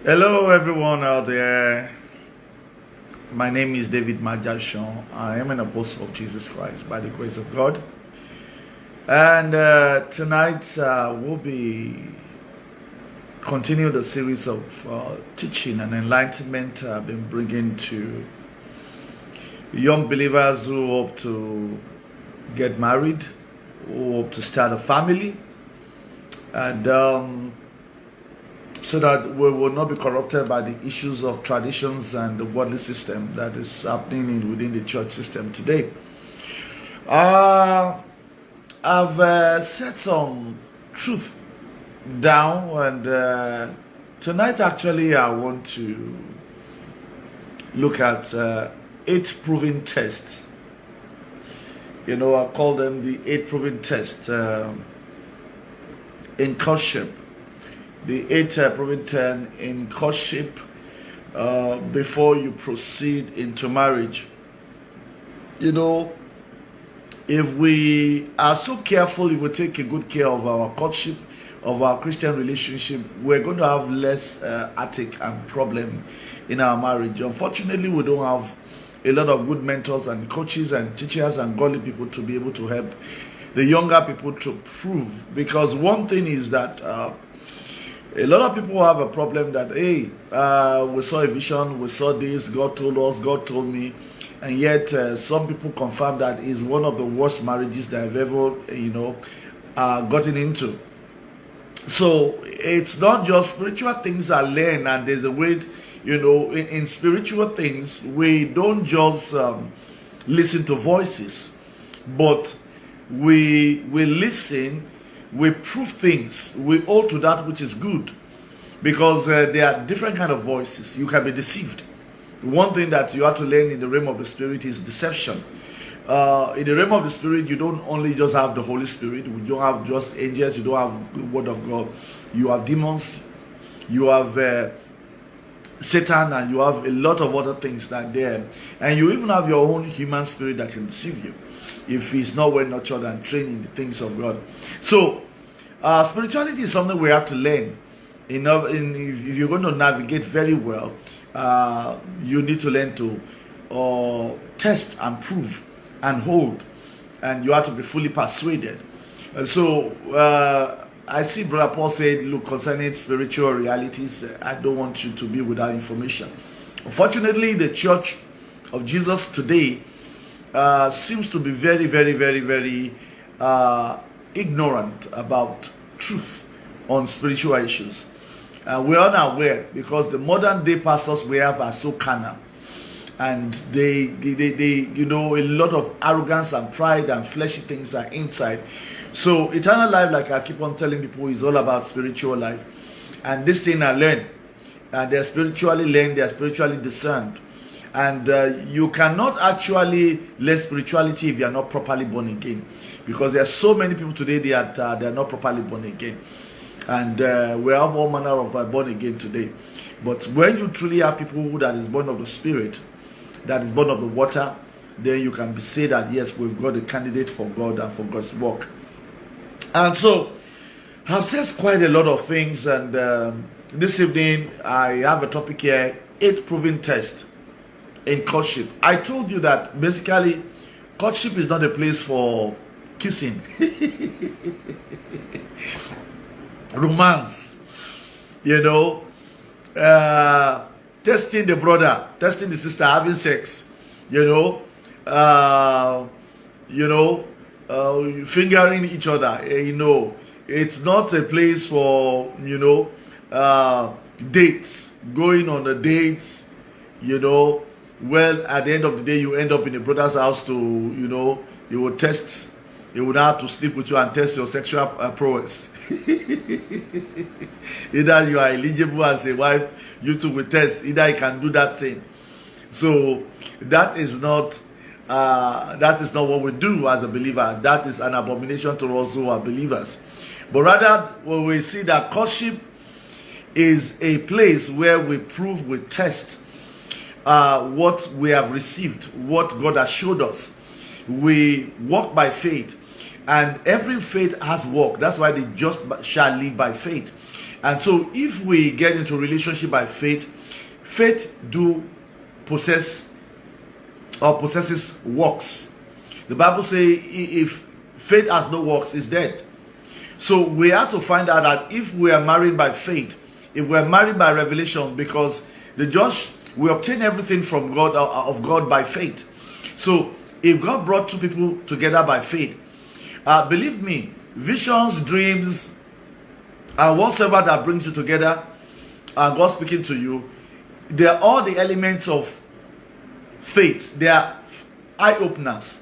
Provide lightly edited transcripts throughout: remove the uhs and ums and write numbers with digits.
Hello, everyone out there. My name is David Majashon. I am an apostle of Jesus Christ by the grace of God. And tonight we'll be continuing the series of teaching and enlightenment I've been bringing to young believers who hope to get married, who hope to start a family, and so that we will not be corrupted by the issues of traditions and the worldly system that is happening within the church system today. I've set some truth down, and tonight actually I want to look at 8 proving tests. I call them the 8 proving tests in courtship. The 8 proving tests in courtship before you proceed into marriage. If we are so careful, if we take a good care of our courtship, of our Christian relationship, we're going to have less heartache and problem in our marriage. Unfortunately, we don't have a lot of good mentors and coaches and teachers and godly people to be able to help the younger people to prove. Because one thing is that a lot of people have a problem that, hey, we saw a vision, we saw this, God told us, God told me, and yet some people confirm that is one of the worst marriages that I've ever, gotten into. So it's not just spiritual things are learned, and there's a way, in spiritual things, we don't just listen to voices, but we listen, we prove things, we hold to that which is good, because there are different kind of voices. You can be deceived. One thing that you have to learn in the realm of the spirit is deception. In the realm of the spirit, you don't only just have the Holy Spirit, you don't have just angels, you don't have the Word of God, you have demons, you have Satan, and you have a lot of other things that there, and you even have your own human spirit that can deceive you if it's not well nurtured and trained in the things of God. So spirituality is something we have to learn. If you're going to navigate very well, you need to learn to test and prove and hold, and you have to be fully persuaded. And so I see Brother Paul said, look, concerning spiritual realities, I don't want you to be without information. Unfortunately, the church of Jesus today seems to be very, very, very, very ignorant about truth on spiritual issues. We're unaware because the modern day pastors we have are so carnal, and they a lot of arrogance and pride and fleshy things are inside. So eternal life, like I keep on telling people, is all about spiritual life, and this thing I learned, and they're spiritually learned, they're spiritually discerned. And you cannot actually learn spirituality if you are not properly born again, because there are so many people today that they are not properly born again, and we have all manner of born again today. But when you truly have people that is born of the Spirit, that is born of the water, then you can say that yes, we've got a candidate for God and for God's work. And so I've said quite a lot of things, and this evening I have a topic here: 8 proving tests in courtship. I told you that basically courtship is not a place for kissing, romance, testing the brother, testing the sister, having sex, fingering each other. It's not a place for dates, going on a dates. Well, at the end of the day, you end up in a brother's house to, he will test, he would have to sleep with you and test your sexual prowess. Either you are eligible as a wife, you two will test, either you can do that thing. So that is not what we do as a believer. That is an abomination to us who are believers. But rather, when we see that courtship is a place where we prove, we test what we have received, what God has showed us. We walk by faith, and every faith has work. That's why the just shall live by faith. And so if we get into relationship by faith, faith do possess or possesses works. The Bible says if faith has no works, it's dead. So we have to find out that if we are married by faith, if we are married by revelation, because we obtain everything from God, of God by faith. So if God brought two people together by faith, believe me, visions, dreams, and whatsoever that brings you together, God speaking to you, they are all the elements of faith. They are eye openers.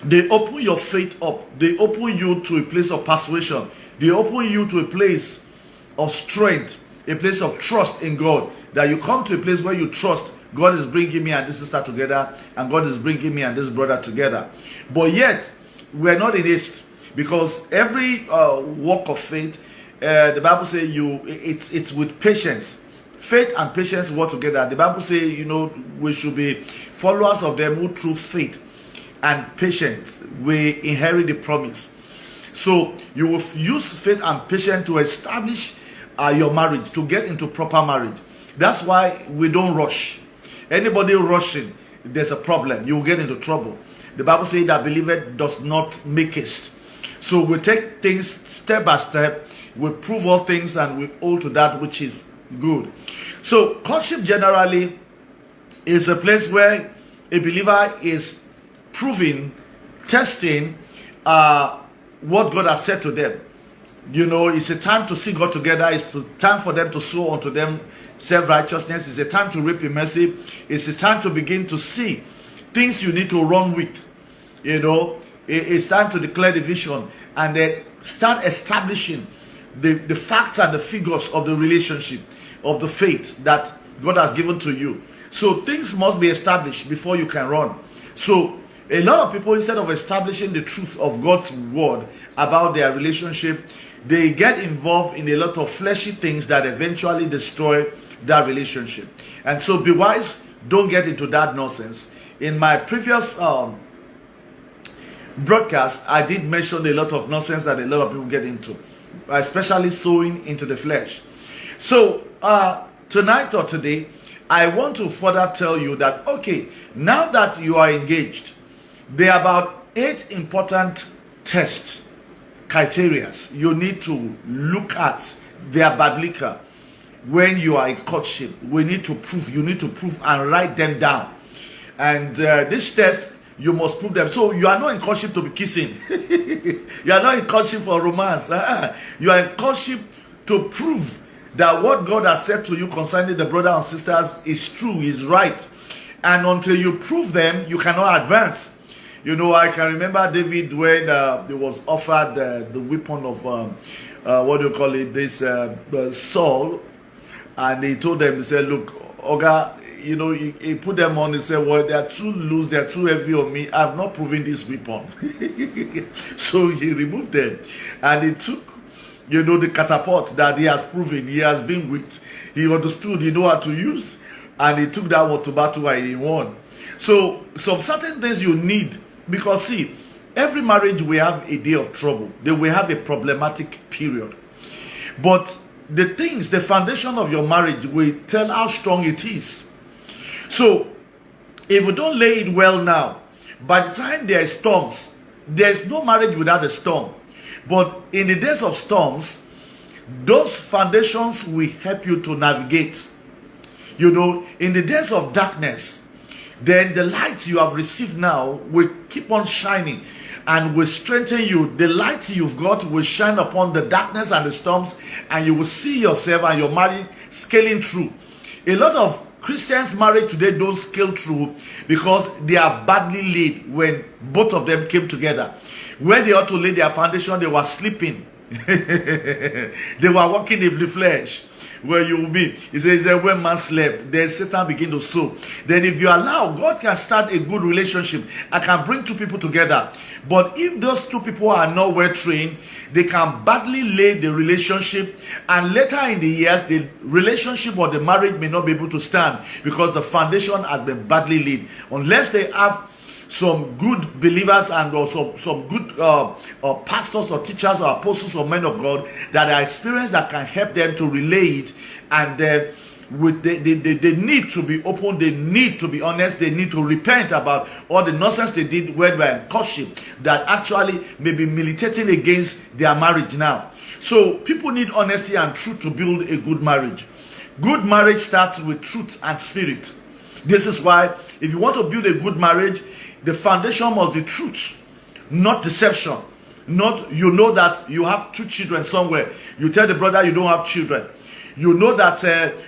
They open your faith up. They open you to a place of persuasion. They open you to a place of strength, a place of trust in God. That you come to a place where you trust God is bringing me and this sister together, and God is bringing me and this brother together. But yet, we're not in haste, because every walk of faith, the Bible says it's with patience. Faith and patience work together. The Bible says, we should be followers of them who through faith and patience we inherit the promise. So you will use faith and patience to establish your marriage, to get into proper marriage. That's why we don't rush. Anybody rushing, there's a problem. You will get into trouble. The Bible says that believer does not make haste. So we take things step by step. We prove all things and we hold to that which is good. So courtship generally is a place where a believer is proving, testing what God has said to them. It's a time to see God together. It's a time for them to sow unto them self-righteousness. It's a time to reap in mercy. It's a time to begin to see things you need to run with. It's time to declare the vision and then start establishing the facts and the figures of the relationship, of the faith that God has given to you. So things must be established before you can run. So a lot of people, instead of establishing the truth of God's word about their relationship, they get involved in a lot of fleshy things that eventually destroy that relationship. And so be wise, don't get into that nonsense. In my previous broadcast, I did mention a lot of nonsense that a lot of people get into, especially sowing into the flesh. So tonight or today, I want to further tell you that, okay, now that you are engaged, there are about 8 important test criteria you need to look at. They are biblical. When you are in courtship, you need to prove and write them down. And this test, you must prove them. So you are not in courtship to be kissing. You are not in courtship for romance. You are in courtship to prove that what God has said to you concerning the brothers and sisters is true, is right. And until you prove them, you cannot advance. I can remember David when he was offered the weapon of, what do you call it, this Saul. And he told them, he said, look, Oga, he put them on. He said, well, they are too loose, they are too heavy on me. I have not proven this weapon. So he removed them. And he took, the catapult that he has proven, he has been whipped. He understood, he know how to use. And he took that one to battle and he won. So some certain things you need, because see, every marriage will have a day of trouble. They will have a problematic period. But the foundation of your marriage will tell how strong it is. So if you don't lay it well now, by the time there are storms, there is no marriage without a storm. But in the days of storms, those foundations will help you to navigate. In the days of darkness, then the light you have received now will keep on shining and will strengthen you. The light you've got will shine upon the darkness and the storms, and you will see yourself and your marriage scaling through. A lot of Christians married today don't scale through because they are badly laid when both of them came together. Where they ought to lay their foundation, they were sleeping. They were walking in the flesh. Where you will be. He says when man slept, then Satan begin to sow. Then if you allow, God can start a good relationship. I can bring two people together. But if those two people are not well trained, they can badly lay the relationship, and later in the years, the relationship or the marriage may not be able to stand because the foundation has been badly laid. Unless they have some good believers and also some good pastors or teachers or apostles or men of God that are experienced that can help them to relay it, and they need to be open, they need to be honest, they need to repent about all the nonsense they did when they were in courtship that actually may be militating against their marriage now. So people need honesty and truth to build a good marriage. Good marriage starts with truth and spirit. This is why if you want to build a good marriage, the foundation must be truth, not deception. Not, you know that you have 2 children somewhere, you tell the brother you don't have children. You know that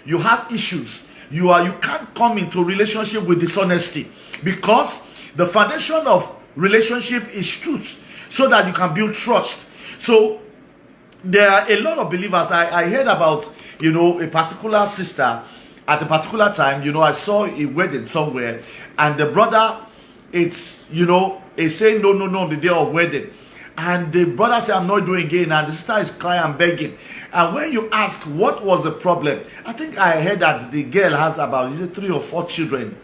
you have issues. You can't come into relationship with dishonesty, because the foundation of relationship is truth, so that you can build trust. So there are a lot of believers. I heard about, a particular sister at a particular time. I saw a wedding somewhere, and the brother, is saying no on the day of wedding. And the brother said, I'm not doing again. And the sister is crying and begging. And when you ask what was the problem, I think I heard that the girl has about 3 or 4 children.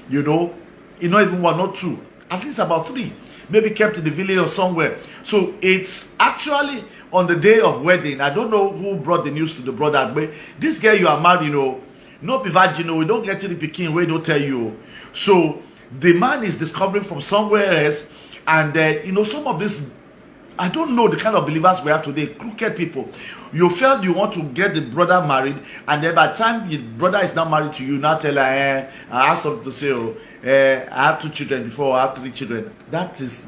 Not even 1 or 2. At least about 3. Maybe kept in the village or somewhere. So it's actually on the day of wedding. I don't know who brought the news to the brother. But this girl you are married, not be virgin, we don't get to the Peking where they don't tell you. So the man is discovering from somewhere else. And, some of this, I don't know the kind of believers we have today, crooked people. You felt you want to get the brother married, and then by the time the brother is not married to you, now tell her, I have something to say, I have 2 children before, I have 3 children. That is,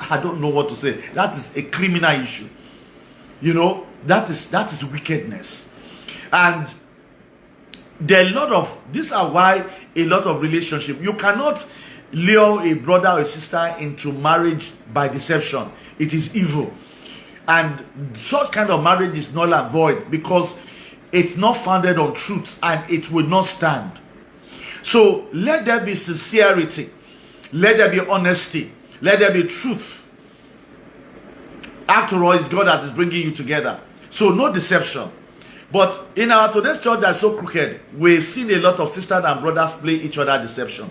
I don't know what to say. That is a criminal issue. That is wickedness. And there are a lot of, these are why a lot of relationships, you cannot lure a brother or a sister into marriage by deception. It is evil. And such kind of marriage is null and void, because it's not founded on truth and it will not stand. So let there be sincerity, let there be honesty, let there be truth. After all, it's God that is bringing you together. So no deception. But in our today's church that's so crooked, we've seen a lot of sisters and brothers play each other deception.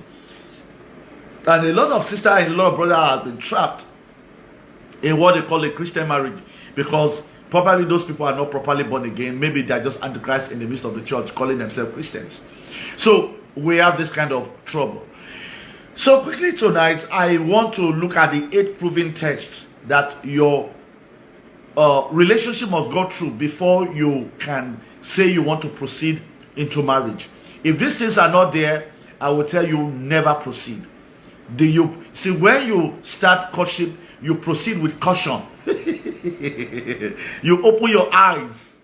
And a lot of sisters and a lot of brothers have been trapped in what they call a Christian marriage, because probably those people are not properly born again. Maybe they're just antichrist in the midst of the church, calling themselves Christians. So we have this kind of trouble. So quickly tonight, I want to look at the 8 proven tests that your relationship must go through before you can say you want to proceed into marriage. If these things are not there, I will tell you, never proceed. See, when you start courtship, you proceed with caution. You open your eyes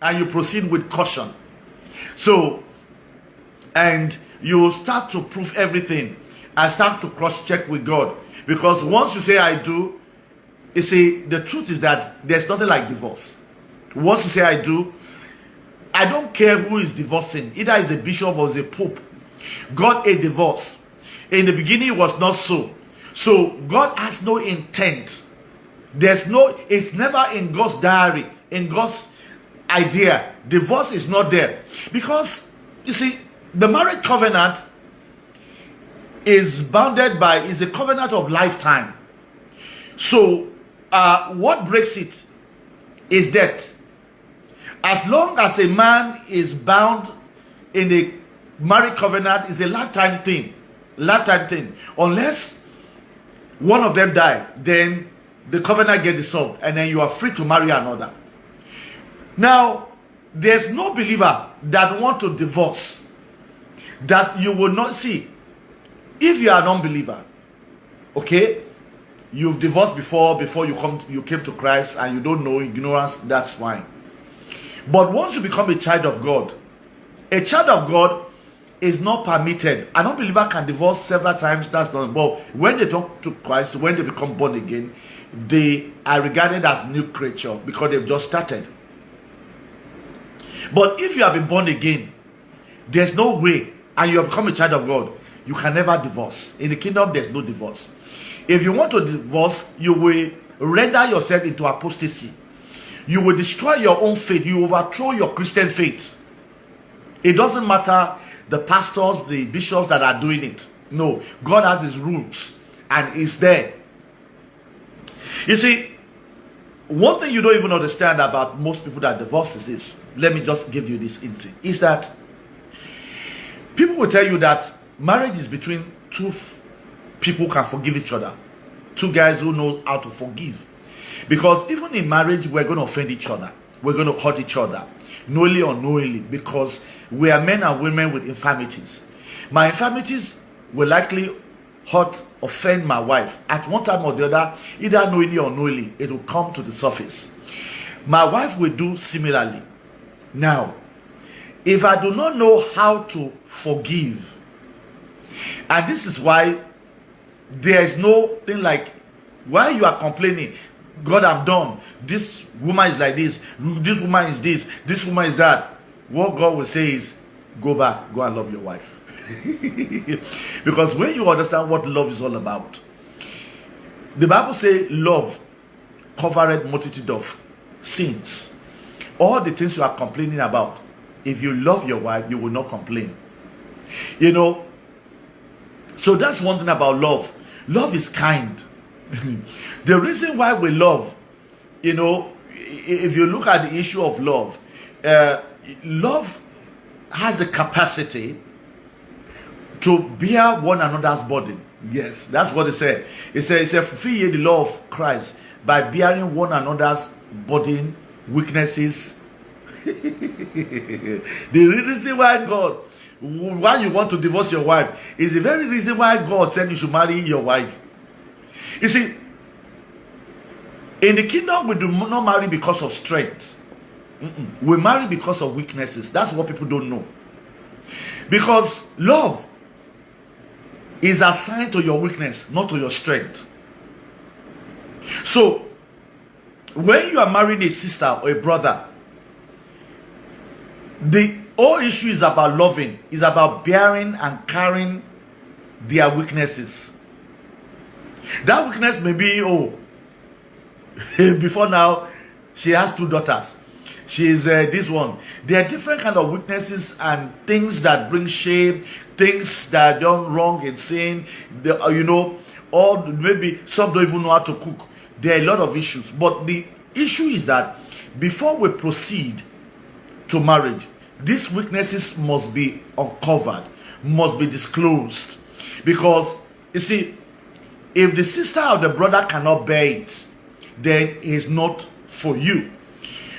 and you proceed with caution. So, and you start to prove everything and start to cross-check with God. Because once you say I do, you see, the truth is that there's nothing like divorce. Once you say I do, I don't care who is divorcing. Either it's a bishop or it's a pope. God hates divorce. In the beginning, it was not so. So God has no intent. It's never in God's diary, in God's idea. Divorce is not there. Because, you see, the marriage covenant is bounded by, is a covenant of lifetime. So, what breaks it is death. As long as a man is bound in a marriage covenant, is a lifetime thing. Unless one of them die, then the covenant gets dissolved, and then you are free to marry another. Now, there's no believer that want to divorce that you will not see. If you are an unbeliever, okay, you've divorced before you came to Christ, and you don't know, ignorance, that's fine. But once you become a child of God is not permitted. An unbeliever can divorce several times, that's not. But when they talk to Christ, when they become born again, they are regarded as new creature because they've just started. But if you have been born again, there's no way, and you have become a child of God, you can never divorce. In the kingdom, there's no divorce. If you want to divorce, you will render yourself into apostasy. You will destroy your own faith. You overthrow your Christian faith. It doesn't matter the pastors, the bishops that are doing it. No, God has his rules and it's there. You see, one thing you don't even understand about most people that divorce is this. Let me just give you this hint. Is that people will tell you that marriage is between two people who can forgive each other. Two guys who know how to forgive. Because even in marriage, we're going to offend each other. We're going to hurt each other. Knowingly or unknowingly. Because we are men and women with infirmities. My infirmities will likely hurt, offend my wife. At one time or the other, either knowingly or unknowingly, it will come to the surface. My wife will do similarly. Now, if I do not know how to forgive, and this is why there is no thing like, why you are complaining, God, I'm done, this woman is like this woman is this woman is that. What God will say is, go back, go and love your wife. Because when you understand what love is all about, the Bible says love covereth multitude of sins. All the things you are complaining about, if you love your wife, you will not complain. You know, so that's one thing about love. Love is kind. The reason why we love, you know, if you look at the issue of love, love has the capacity to bear one another's burden. Yes, that's what it said. It says, fulfill ye the law of Christ by bearing one another's burden, weaknesses. The reason why you want to divorce your wife is the very reason why God said you should marry your wife. You see, in the kingdom we do not marry because of strength. We marry because of weaknesses. That's what people don't know. Because love is assigned to your weakness, not to your strength. So, when you are marrying a sister or a brother, the whole issue is about loving, is about bearing and carrying their weaknesses. That weakness may be, before now, she has 2 daughters. She's this one. There are different kind of weaknesses and things that bring shame, things that are done wrong in sin. You know, or maybe some don't even know how to cook. There are a lot of issues. But the issue is that before we proceed to marriage, these weaknesses must be uncovered, must be disclosed. Because, you see, if the sister or the brother cannot bear it, then it is not for you.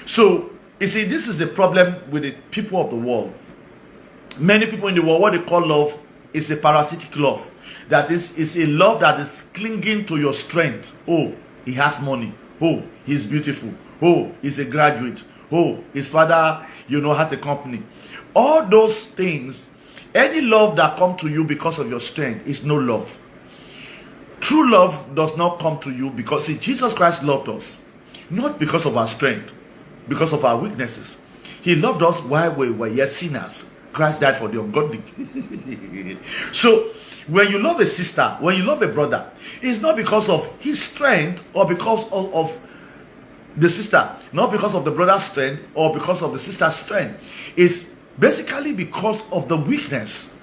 So, you see, this is the problem with the people of the world. Many people in the world, what they call love is a parasitic love. That is a love that is clinging to your strength. Oh, he has money. Oh, he's beautiful. Oh, he's a graduate. Oh, his father, you know, has a company. All those things, any love that comes to you because of your strength is no love. True love does not come to you because, see, Jesus Christ loved us. Not because of our strength, because of our weaknesses. He loved us while we were yet sinners. Christ died for the ungodly. So, when you love a sister, when you love a brother, it's not because of his strength or because of the sister, not because of the brother's strength or because of the sister's strength. It's basically because of the weakness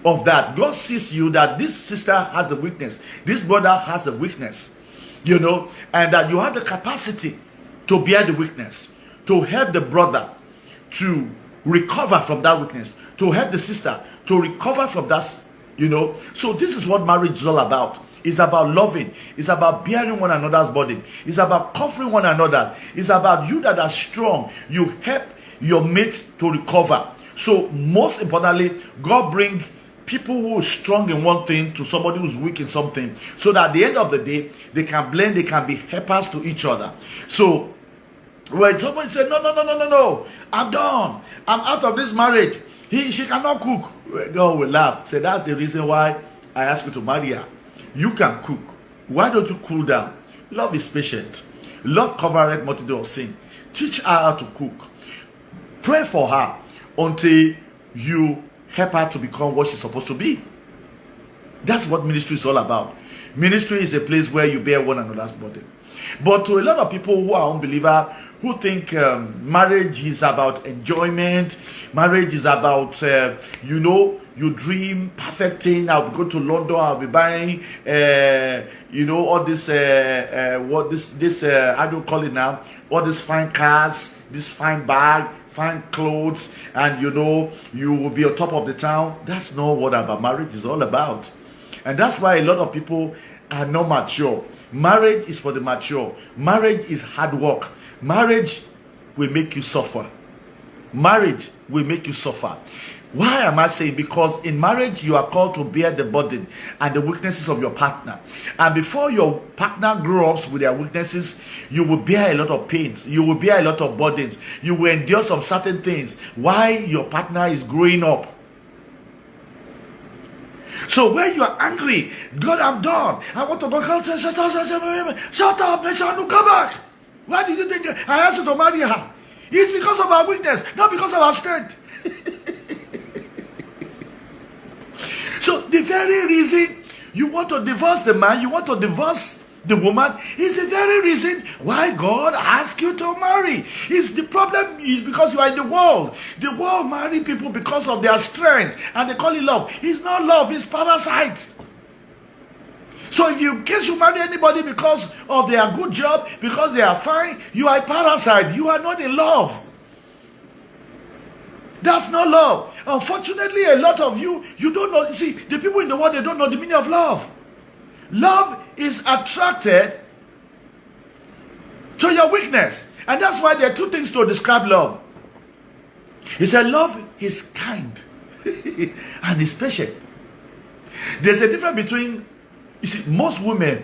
of that. God sees you that this sister has a weakness, this brother has a weakness, you know, and that you have the capacity to bear the weakness, to help the brother to recover from that weakness, to help the sister to recover from that, you know. So this is what marriage is all about. It's about loving. It's about bearing one another's burden. It's about comforting one another. It's about you that are strong. You help your mate to recover. So most importantly, God bring people who are strong in one thing to somebody who's weak in something, so that at the end of the day, they can blend, they can be helpers to each other. So when somebody said, no, I'm done, I'm out of this marriage, she cannot cook, God will laugh. Say, that's the reason why I asked you to marry her. You can cook. Why don't you cool down? Love is patient. Love covereth multitude of sin. Teach her how to cook. Pray for her until you help her to become what she's supposed to be. That's what ministry is all about. Ministry is a place where you bear one another's burden. But to a lot of people who are unbelievers, who think marriage is about enjoyment, marriage is about, you you dream perfect thing. I'll be going to London. I'll be buying, all this, how do you call it now? All these fine cars, this fine bag, fine clothes, and you will be on top of the town. That's not what about marriage is all about. And that's why a lot of people are not mature. Marriage is for the mature. Marriage is hard work. Marriage will make you suffer. Marriage will make you suffer. Why am I saying? Because in marriage you are called to bear the burden and the weaknesses of your partner. And before your partner grows up with their weaknesses, you will bear a lot of pains. You will bear a lot of burdens. You will endure some certain things while your partner is growing up. So when you are angry, God, I'm done. I want to go. Shut up, Meshanu, come back. Why did you think I asked you to marry her? It's because of our weakness, not because of our strength. So the very reason you want to divorce the man, you want to divorce the woman, is the very reason why God asked you to marry. It's the problem is because you are in the world. The world marry people because of their strength, and they call it love. It's not love, it's parasites. So if in case you marry anybody because of their good job, because they are fine, you are a parasite. You are not in love. That's not love. Unfortunately, a lot of you don't know. See, the people in the world, they don't know the meaning of love. Love is attracted to your weakness. And that's why there are two things to describe love. He said love is kind and is patient. There's a difference between, you see, most women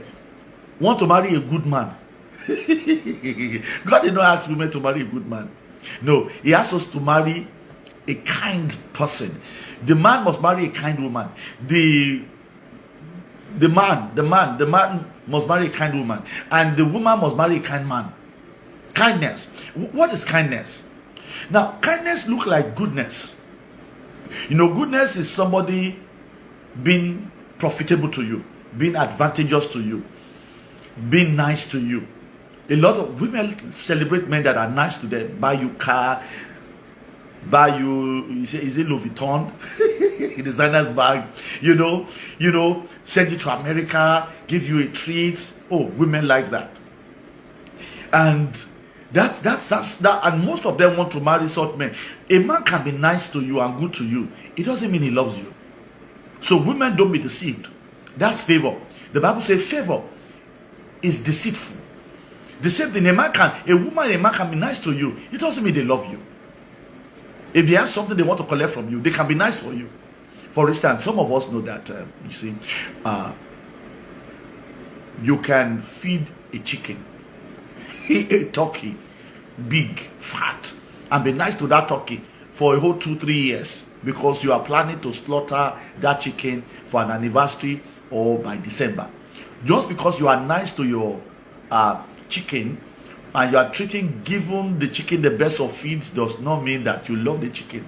want to marry a good man. God did not ask women to marry a good man. No, he asked us to marry a kind person. The man must marry a kind woman. The man must marry a kind woman, and the woman must marry a kind man. Kindness. What is kindness? Now, kindness looks like goodness. Goodness is somebody being profitable to you, being advantageous to you, being nice to you. A lot of women celebrate men that are nice to them, buy you car, buy you say, is it Louis Vuitton? Designer's bag, send you to America, give you a treat. Oh, women like that. And that's that. And most of them want to marry such men. A man can be nice to you and good to you. It doesn't mean he loves you. So women, don't be deceived. That's favor. The Bible says favor is deceitful. The same thing, a man can be nice to you. It doesn't mean they love you. If they have something they want to collect from you, they can be nice for you. For instance, some of us know that, you can feed a chicken, a turkey, big, fat, and be nice to that turkey for a whole 2-3 years because you are planning to slaughter that chicken for an anniversary or by December. Just because you are nice to your chicken and you are giving the chicken the best of feeds does not mean that you love the chicken.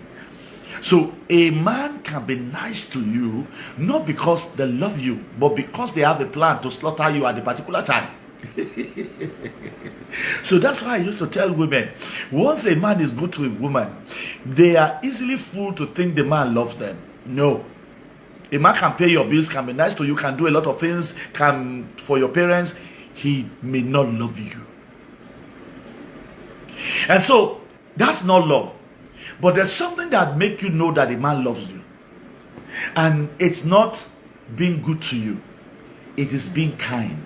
So a man can be nice to you not because they love you, but because they have a plan to slaughter you at a particular time. So that's why I used to tell women, once a man is good to a woman, they are easily fooled to think the man loves them. No. A man can pay your bills, can be nice to you, can do a lot of things, can for your parents. He may not love you. And so that's not love. But there's something that makes you know that a man loves you. And it's not being good to you. It is being kind.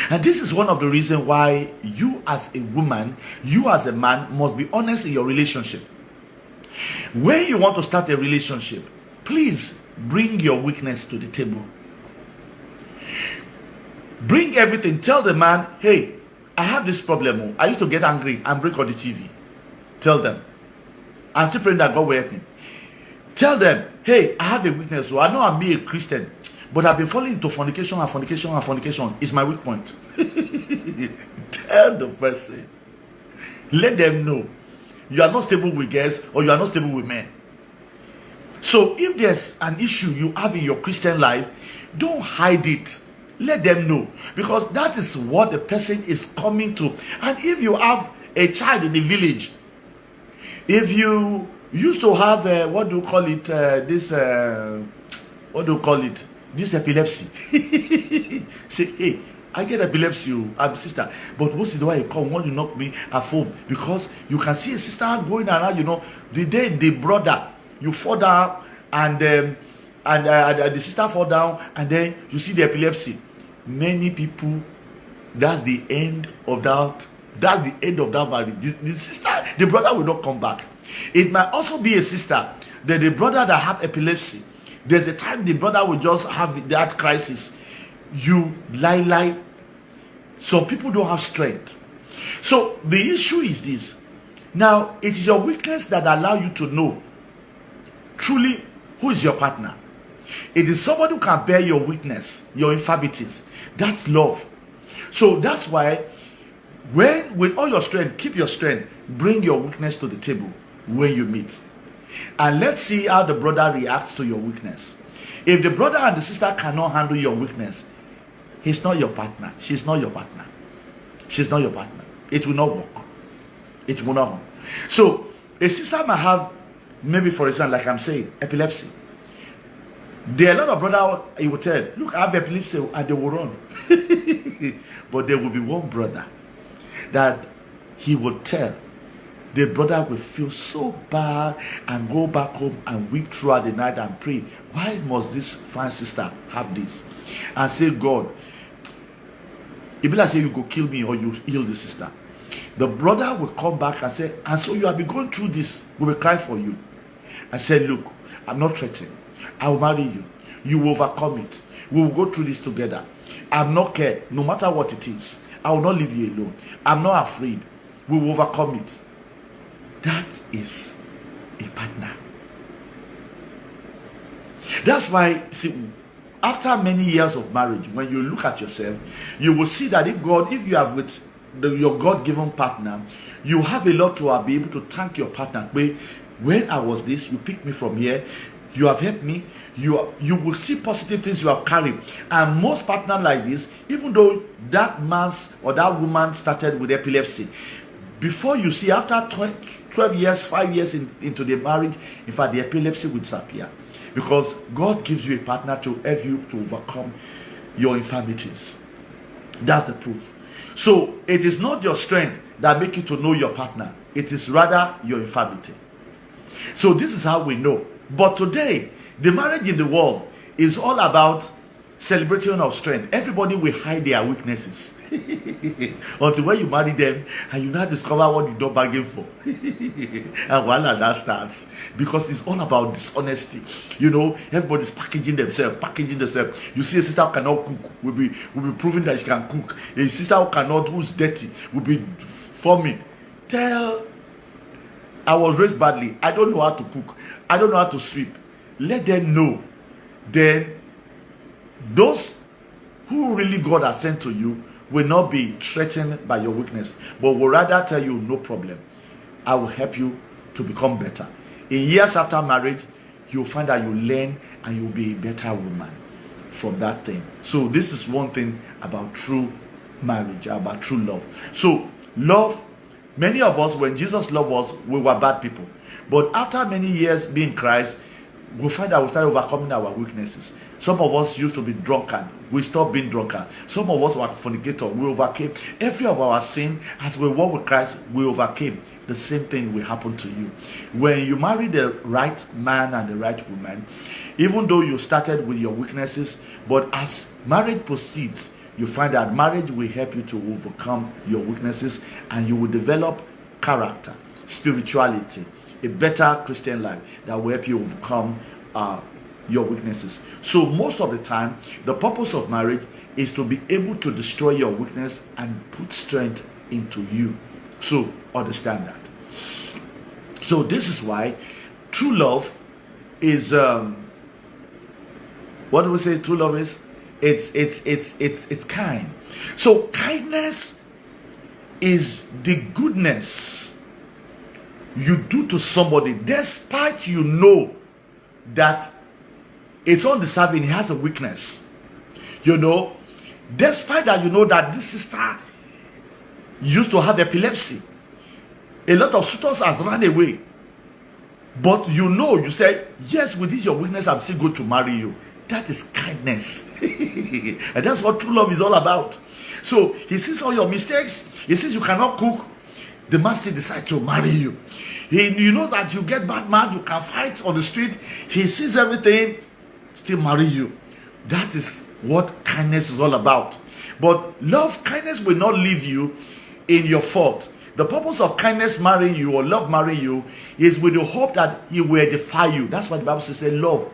And this is one of the reasons why you as a woman, you as a man must be honest in your relationship. When you want to start a relationship, please bring your weakness to the table. Bring everything. Tell the man, hey, I have this problem. I used to get angry and break on the TV. Tell them. I'm still praying that God will help me. Tell them, hey, I have a weakness. So I know I'm a Christian, but I've been falling into fornication and fornication and fornication. It's my weak point. Tell the person. Let them know. You are not stable with girls or you are not stable with men. So if there's an issue you have in your Christian life, don't hide it. Let them know. Because that is what the person is coming to. And if you have a child in the village, if you used to have what do you call it? What do you call it? This epilepsy. Say, hey, I get epilepsy, I'm sister. But what's the way you come when you knock me at home? Because you can see a sister going around, the day the brother, you fall down and the sister fall down and then you see the epilepsy. Many people, that's the end of that. That's the end of that marriage. The sister, the brother will not come back. It might also be a sister that the brother that have epilepsy. There's a time the brother will just have that crisis. You lie. Some people don't have strength. So the issue is this. Now, it is your weakness that allow you to know truly who is your partner. It is somebody who can bear your weakness, your infirmities. That's love. So that's why when with all your strength, keep your strength, bring your weakness to the table when you meet. And let's see how the brother reacts to your weakness. If the brother and the sister cannot handle your weakness, he's not your partner. She's not your partner. She's not your partner. It will not work. It will not work. So a sister might have, maybe for example, like I'm saying, epilepsy. There are a lot of brothers, he will tell, look, I have epilepsy, and they will run. But there will be one brother that he will tell. The brother will feel so bad and go back home and weep throughout the night and pray, why must this fine sister have this? And say, God, it be like say you go kill me or you heal the sister. The brother will come back and say, and so you have been going through this, we will cry for you. I said, look, I'm not threatening. I will marry you. You will overcome it. We will go through this together. I'm not care, no matter what it is. I will not leave you alone. I'm not afraid. We will overcome it. That is a partner. That's why, see, after many years of marriage, when you look at yourself, you will see that if you have with your God-given partner, you have a lot to be able to thank your partner. When I was this, you picked me from here. You have helped me. You will see positive things you have carried. And most partners like this, even though that man's or that woman started with epilepsy, before you see, after 12 years, 5 years into the marriage, in fact, the epilepsy will disappear. Because God gives you a partner to help you to overcome your infirmities. That's the proof. So, it is not your strength that makes you to know your partner. It is rather your infirmity. So, this is how we know. But today, the marriage in the world is all about celebration of strength. Everybody will hide their weaknesses. Until when you marry them and you now discover what you don't bargain for. And while that starts, because it's all about dishonesty. Everybody's packaging themselves. You see a sister who cannot cook will be proving that she can cook. A sister who cannot, who's dirty, will be forming. I was raised badly. I don't know how to cook. I don't know how to sweep. Let them know. Then those who really God has sent to you will not be threatened by your weakness, but will rather tell you, no problem. I will help you to become better. In years after marriage, you'll find that you learn and you'll be a better woman from that thing. So this is one thing about true marriage, about true love. So love, many of us, when Jesus loved us, we were bad people. But after many years being Christ, we'll find that we start overcoming our weaknesses. Some of us used to be drunkard. We stopped being drunkard. Some of us were fornicator. We overcame. Every of our sin, as we walk with Christ, we overcame. The same thing will happen to you. When you marry the right man and the right woman, even though you started with your weaknesses, but as marriage proceeds, you find that marriage will help you to overcome your weaknesses, and you will develop character, spirituality, a better Christian life that will help you overcome your weaknesses. So most of the time, the purpose of marriage is to be able to destroy your weakness and put strength into you. So understand that. So this is why true love is what do we say true love is? It's kind. So kindness is the goodness you do to somebody despite you know that it's undeserving, he has a weakness. Despite that you know that this sister used to have epilepsy. A lot of suitors has run away But you say, yes, with this your weakness, I'm still going to marry you. That is kindness. And that's what true love is all about. So he sees all your mistakes. He sees you cannot cook. The man still decides to marry you. You know that you get bad mad, you can fight on the street. He sees everything, still marry you. That is what kindness is all about. But love, kindness will not leave you in your fault. The purpose of kindness marrying you or love marrying you is with the hope that he will edify you. That's why the Bible says love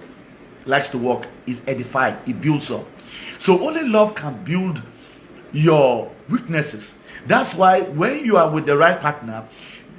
likes to work, is edify, it builds up. So only love can build your weaknesses. That's why when you are with the right partner,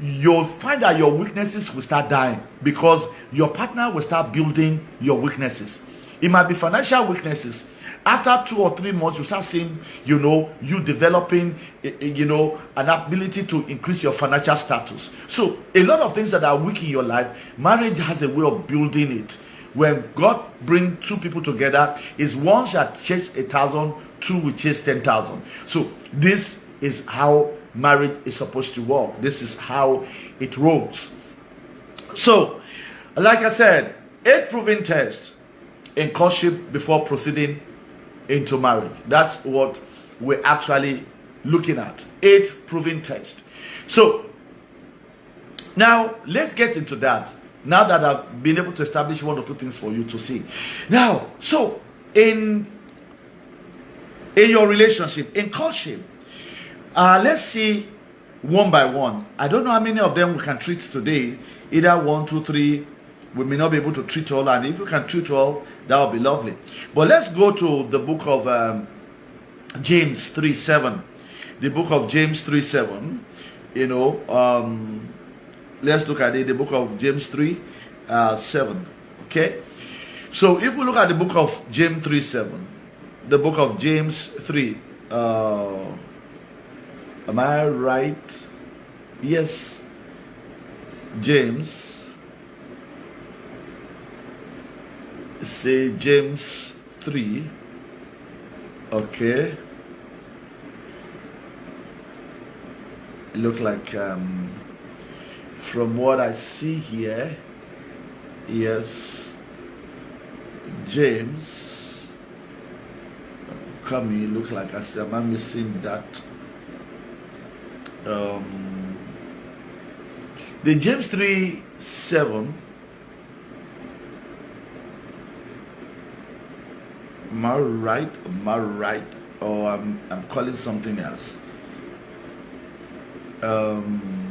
you'll find that your weaknesses will start dying because your partner will start building your weaknesses. It might be financial weaknesses. After 2 or 3 months, you start seeing, you developing, an ability to increase your financial status. So a lot of things that are weak in your life, marriage has a way of building it. When God brings 2 people together, is one shall chase 1,000, 2 will chase 10,000. So this is how marriage is supposed to work. This is how it rolls. So, like I said, 8 proving tests in courtship before proceeding into marriage. That's what we're actually looking at. 8 proving tests. So, now let's get into that. Now that I've been able to establish 1 or 2 things for you to see. Now, so in your relationship, in courtship, let's see one by one. I don't know how many of them we can treat today. Either 1, 2, 3. We may not be able to treat all, and if we can treat all, that would be lovely. But let's go to the book of James 3:7. The book of James 3:7. Let's look at it. The book of James 3:7. Okay. So if we look at the book of James 3:7, the book of James 3. Am I right? Yes. James. Say James 3. Okay. It look like from what I see here, yes, James. Come here, look like am I missing that? The James 3:7. Am I right? Or I'm calling something else. Am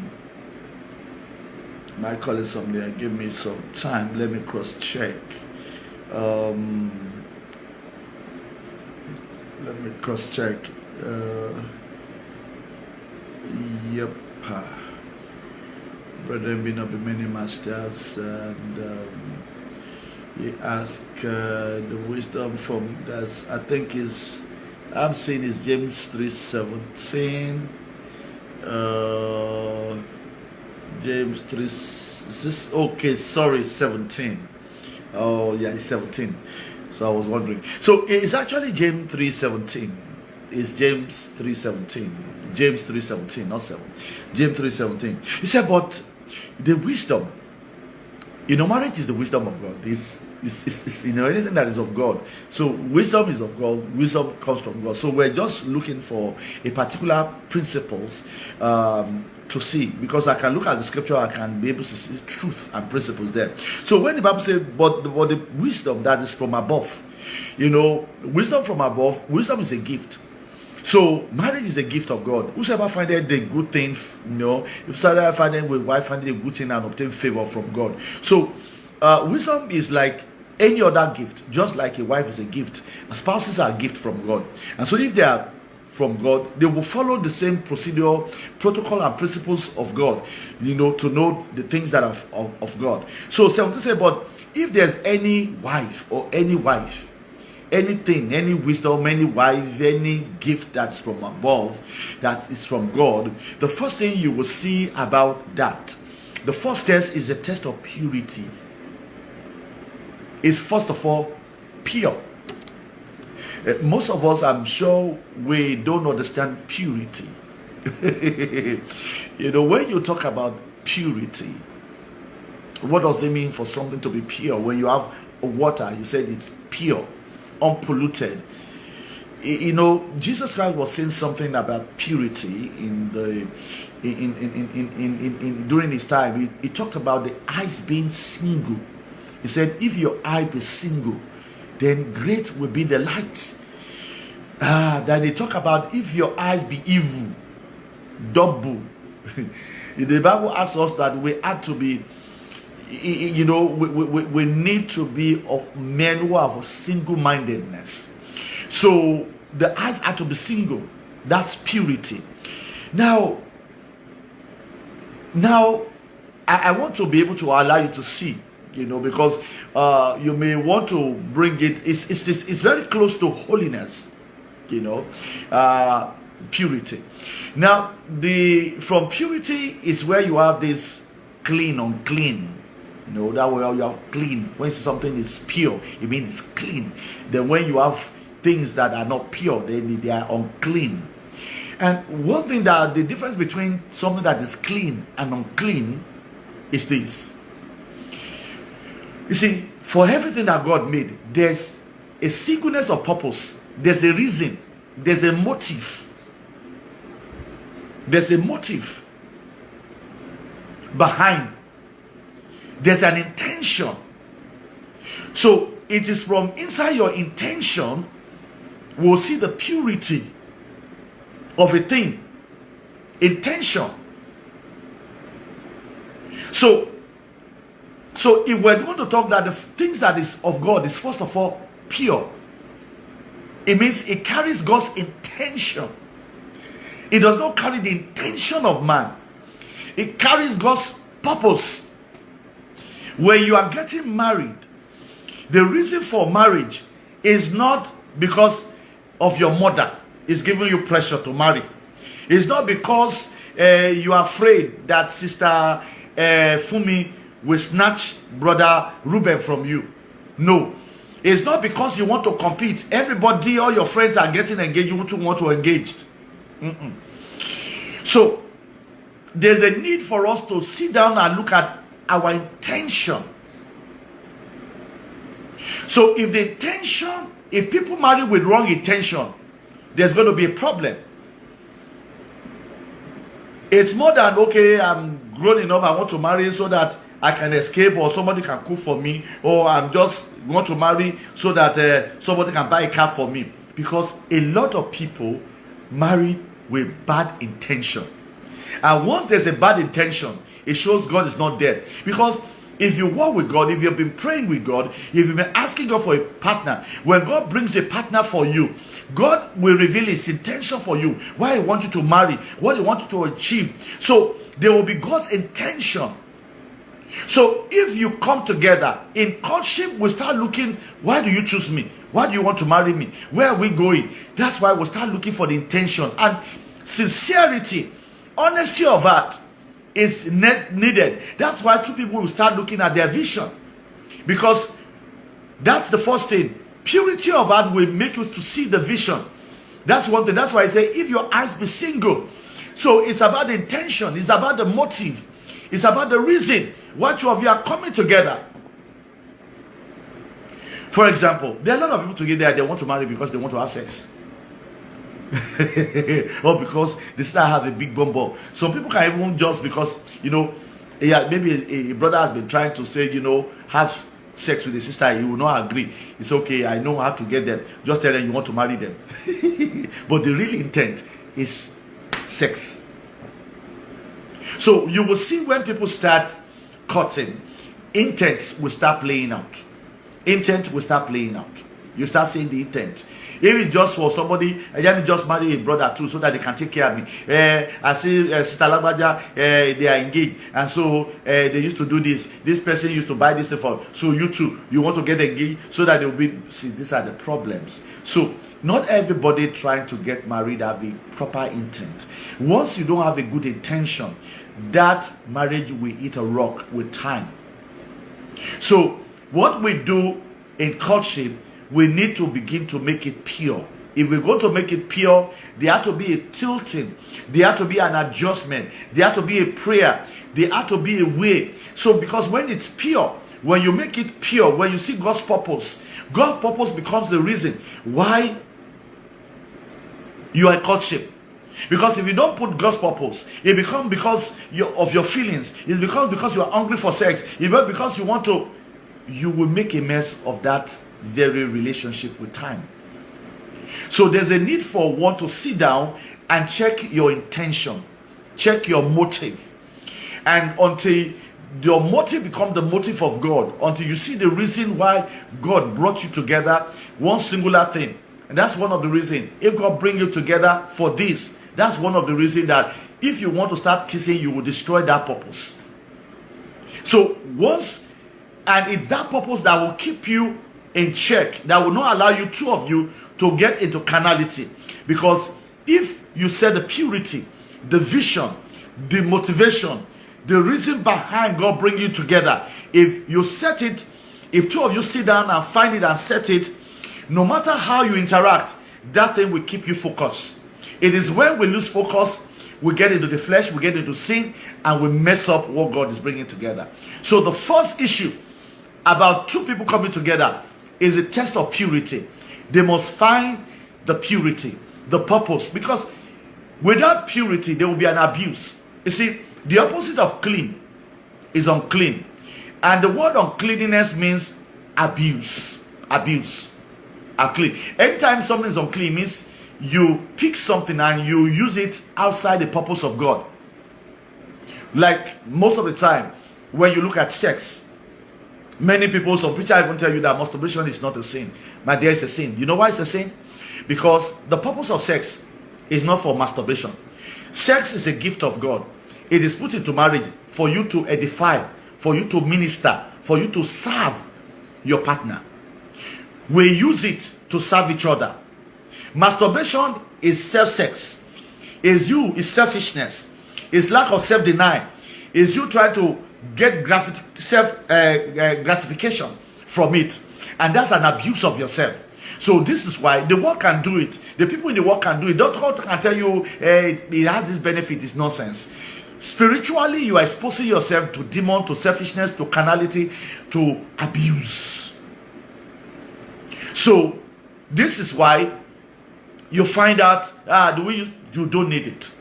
I calling something? Give me some time. Let me cross check. Let me cross check. Yep. Brethren, be not be many masters, and he asked the wisdom from that's I think is I'm saying is James 3:17. James 3 is this okay? Sorry, 17. Oh yeah, it's 17. So I was wondering. So it's actually James 3:17. It's James 3:17. James 3:17, not 7. James 3:17. He said, but the wisdom, marriage is the wisdom of God. It's anything that is of God. So wisdom is of God. Wisdom comes from God. So we're just looking for a particular principles to see, because I can look at the scripture, I can be able to see truth and principles there. So when the Bible says, but the wisdom that is from above, wisdom from above, wisdom is a gift. So marriage is a gift of God. Whosoever findeth the good thing, if whosoever findeth with wife findeth a good thing and obtain favor from God. So wisdom is like any other gift, just like a wife is a gift. Spouses are a gift from God. And so if they are from God, they will follow the same procedure, protocol, and principles of God, to know the things that are of God. So to say, but if there's any wife or any wife, anything, any wisdom, any wife, any gift that's from above, that is from God, the first thing you will see about that, the first test is a test of purity. Is first of all pure. Most of us, I'm sure, we don't understand purity. When you talk about purity, What does it mean for something to be pure? When you have water, you said it's pure, unpolluted. You know, Jesus Christ was saying something about purity in the during his time. He talked about the eyes being single. He said, if your eye be single, then great will be the light. Then they talk about if your eyes be evil, double. The Bible asks us that we have to be, you know, we need to be of men who have a single-mindedness. So the eyes have to be single. That's purity. Now I want to be able to allow you to see, you know, because you may want to bring it. It's very close to holiness, you know, purity. Now from purity is where you have this clean, unclean. You know, that way you have clean. When something is pure, it means it's clean. Then when you have things that are not pure, they are unclean. And one thing that the difference between something that is clean and unclean is this. You see, for everything that God made, there's a singleness of purpose. There's a reason. There's a motive. There's a motive behind. There's an intention. So it is from inside your intention we'll see the purity of a thing. Intention. So if we're going to talk that the things that is of God is first of all pure, it means it carries God's intention. It does not carry the intention of man. It carries God's purpose. When you are getting married, the reason for marriage is not because of your mother is giving you pressure to marry. It's not because you are afraid that sister Fumi will snatch brother Ruben from you. No. It's not because you want to compete. Everybody, all your friends are getting engaged. You too want to engage. So there's a need for us to sit down and look at our intention. So if the intention, if people marry with wrong intention, there's going to be a problem. It's more than, okay, I'm grown enough, I want to marry so that I can escape, or somebody can cook for me, or I'm just want to marry so that somebody can buy a car for me. Because a lot of people marry with bad intention. And once there's a bad intention, it shows God is not there. Because if you walk with God, if you've been praying with God, if you've been asking God for a partner, when God brings a partner for you, God will reveal his intention for you, why he wants you to marry, what he wants you to achieve. So there will be God's intention. So if you come together in courtship, we start looking, why do you choose me? Why do you want to marry me? Where are we going? That's why we start looking for the intention. And sincerity, honesty of heart is needed. That's why two people will start looking at their vision. Because that's the first thing. Purity of heart will make you to see the vision. That's one thing. That's why I say, if your eyes be single. So it's about the intention. It's about the motive. It's about the reason why two of you are coming together. For example, there are a lot of people together, they want to marry because they want to have sex. Or because they start have a big bumble. Some people can even just because, you know, maybe a brother has been trying to say, you know, have sex with a sister, he will not agree. It's okay, I know how to get them. Just tell them you want to marry them. But the real intent is sex. So you will see when people start cutting, intent will start playing out. Intent will start playing out. You start seeing the intent. If it's just for somebody, let me just marry a brother too so that they can take care of me. I see Sister Lagbaja, they are engaged. And so they used to do this. This person used to buy this thing for. So you too, you want to get engaged so that they will be. See, these are the problems. So not everybody trying to get married have a proper intent. Once you don't have a good intention, that marriage will eat a rock with time. So what we do in courtship, we need to begin to make it pure. if we're going to make it pure, there had to be a tilting, there had to be an adjustment, there had to be a prayer, there had to be a way. So because when it's pure, when you make it pure, when you see God's purpose becomes the reason why you are courtship. Because if you don't put God's purpose, it becomes because of your feelings. It becomes because you are hungry for sex. It becomes because you want to. You will make a mess of that very relationship with time. So there's a need for one to sit down and check your intention, check your motive, and until your motive becomes the motive of God, until you see the reason why God brought you together, one singular thing. And that's one of the reasons. If God bring you together for this, that's one of the reasons that if you want to start kissing, you will destroy that purpose. So and it's that purpose that will keep you in check, that will not allow you, two of you, to get into carnality. Because if you set the purity, the vision, the motivation, the reason behind God bring you together, if you set it, if two of you sit down and find it and set it, no matter how you interact, that thing will keep you focused. It is when we lose focus, we get into the flesh, we get into sin, and we mess up what God is bringing together. So the first issue about two people coming together is a test of purity. They must find the purity, the purpose, because without purity, there will be an abuse. You see, the opposite of clean is unclean. And the word uncleanness means abuse. Abuse. Unclean. Anytime something is unclean, means you pick something and you use it outside the purpose of God. Like most of the time, when you look at sex, many people, some preachers even tell you that masturbation is not a sin. My dear, it's a sin. You know why it's a sin? Because the purpose of sex is not for masturbation. Sex is a gift of God. It is put into marriage for you to edify, for you to minister, for you to serve your partner. We use it to serve each other. Masturbation is self-sex. Is selfishness. Is lack of self-denial. Is you trying to get gratification from it. And that's an abuse of yourself. So this is why the world can do it. The people in the world can do it. Don't can tell you it has this benefit. It's nonsense. Spiritually, you are exposing yourself to demon, to selfishness, to carnality, to abuse. So this is why you find out you don't need it.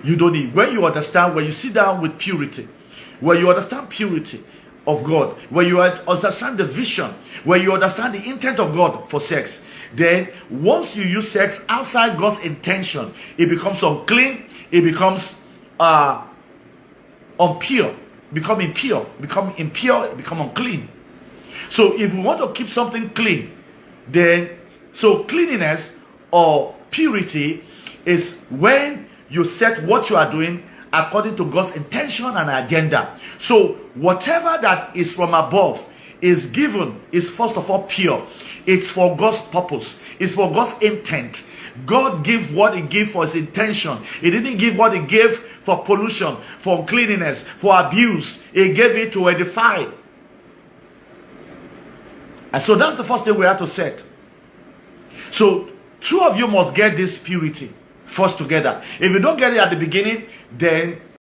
You don't need it. When you understand, when you sit down with purity, when you understand purity of God, when you understand the vision, when you understand the intent of God for sex, then once you use sex outside God's intention, it becomes unclean, it becomes impure, become unclean. So if we want to keep something clean, then so cleanliness or purity is when you set what you are doing according to God's intention and agenda. So whatever that is from above is given is first of all pure. It's for God's purpose. It's for God's intent. God gave what he gave for his intention. He didn't give what he gave for pollution, for uncleanness, for abuse. He gave it to edify. And so that's the first thing we have to set. So two of you must get this purity first together. If you don't get it at the beginning, then